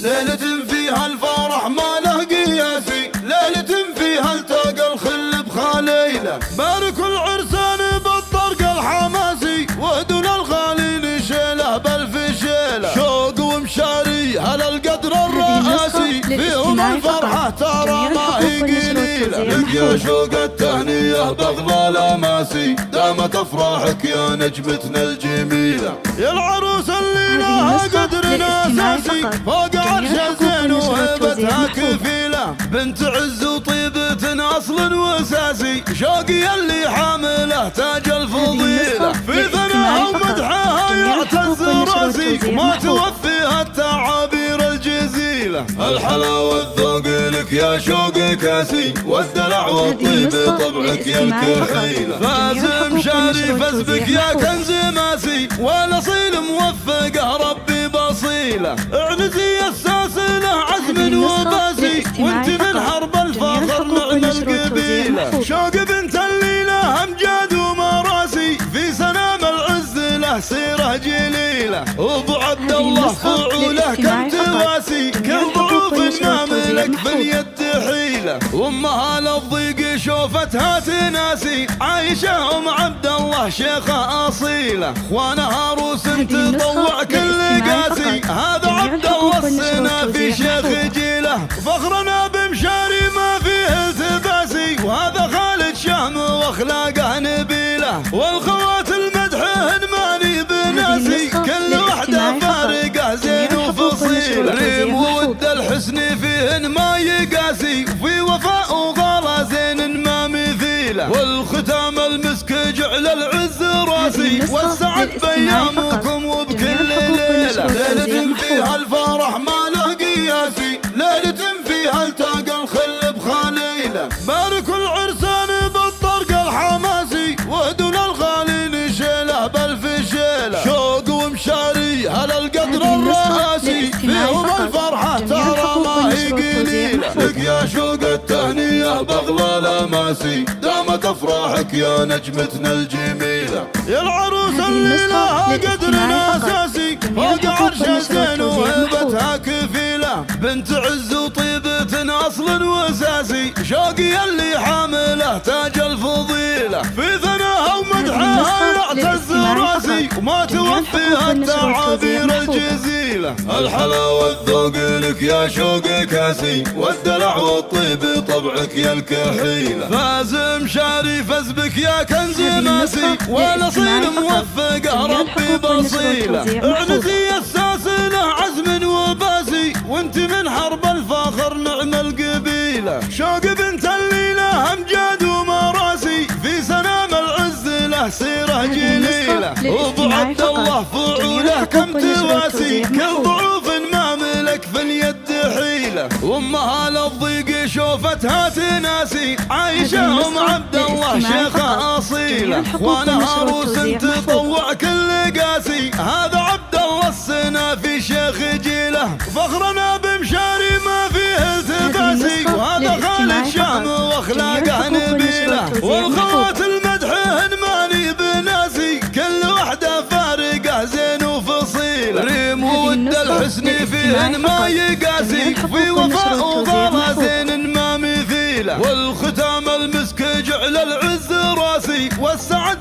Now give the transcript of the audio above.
ليلة فيها الفرح ما له قياسي، ليلة فيها التقى الخل بخليله، بارك العرسان بالطرق الحماسي، ودنا الغالي نشيله بالفشيله، شوق ومشاري على القدر الرئاسي، فيهم الفرحة ترى ما هي قليلة، لك يا شوق التهنية بغلى الاماسي، دامت افراحك يا نجمتنا الجميلة، يا العروس اللي لها قدرنا اساسي، فوق عرش زين وهبتها كفيلة، بنت عز وطيبة اصل واساسي، شوقي اللي حامله تاج الفضيلة، في ثناها ومدحها يعتز راسي، ما توفيها التعابير الجزيلة، الحلاوة الذوق لك يا شوق كاسي، والدلع والطيب طبعك يا الكحيلة، فازم شاري فزبك يا كنز ماسي، والاصيل موفقه ربي بصيله، اعنزي الساسله عزم وباسي، وانت من حرب الفخر نعم القبيله، شوق بنت الليله امجاد ومراسي، في سنام العز له سيره جليله، وابو عبد الله فعوله كم تواسي، كل ضعوف ماملك في اليد حيله، وامها للضيق شوفتها تناسي، عايشه ام عبد الله شيخه اصيله، اخوانها عروس تطوع كل قاسي، هذا عبد الله السنا في شيخ جيله، فخرنا بمشاري ما فيه التباسي، وهذا خالد شهم واخلاقه نبيله، والخوات المدحهن ماني بناسي، كل وحده فارقه زين وفصيله، ريم وود الحسن فيهن ما يقاسي، في وفاء وغلا زين ما مثيله، والختام المسك جعل العز راسي، والسعد بيامكم وبكل ليله، ليله فيها الفرح ما له قياسي، ليله فيها التقى الخل بخليله، بارك العرسان بالطرق الحماسي، ودنا الغالي نشيله بالفشيله، شوق ومشاري على القدر الرئاسي، فيهم الفرحة ترى ما هي قليلة، لك يا شوق التهنية بغلى الاماسي، دامت افراحك يا نجمتنا الجميلة، يا العروس اللي لها قدرنا اساسي، فوق عرش زين وهبتها كفيلة، بنت عز وطيبة اصل واساسي، شوقي اللي حامله تاج الفضيلة، في ثناها ومدحها يعتز راسي، وما توفيها التعابير الجزيلة، الحلاوة الذوق لك يا شوق كاسي، والدلع والطيب طبعك يا الكحيلة، فازم شاري فزبك يا كنز ماسي، والاصيل موفقه ربي بصيله، اعنزي الساسله عزم وباسي، وانت من حرب الفخر نعم القبيله، شوق بنت الليله امجاد ومراسي، في سنام العز له سيره جليله، وابو عبد الله فعوله كم تواسي، كل ضعوف ماملك في اليد حيله، وامها للضيق شوفتها تناسي، عايشه ام عبد الله شيخه اصيله، اخوانها عروس تطوع كل قاسي، هذا عبد الله السنا في شيخ جيله، فخرنا بمشاري ما فيه التباسي، وهذا خالد شهم واخلاقه نبيله، والخوات المدحهن ماني بناسي، كل وحده فارقه زين وفصيله، ريم وود الحسن فيهن ما يقاسي، في وفاء وغلا زين ما مثيله، والختام المسك جعل العز راسي، والسعد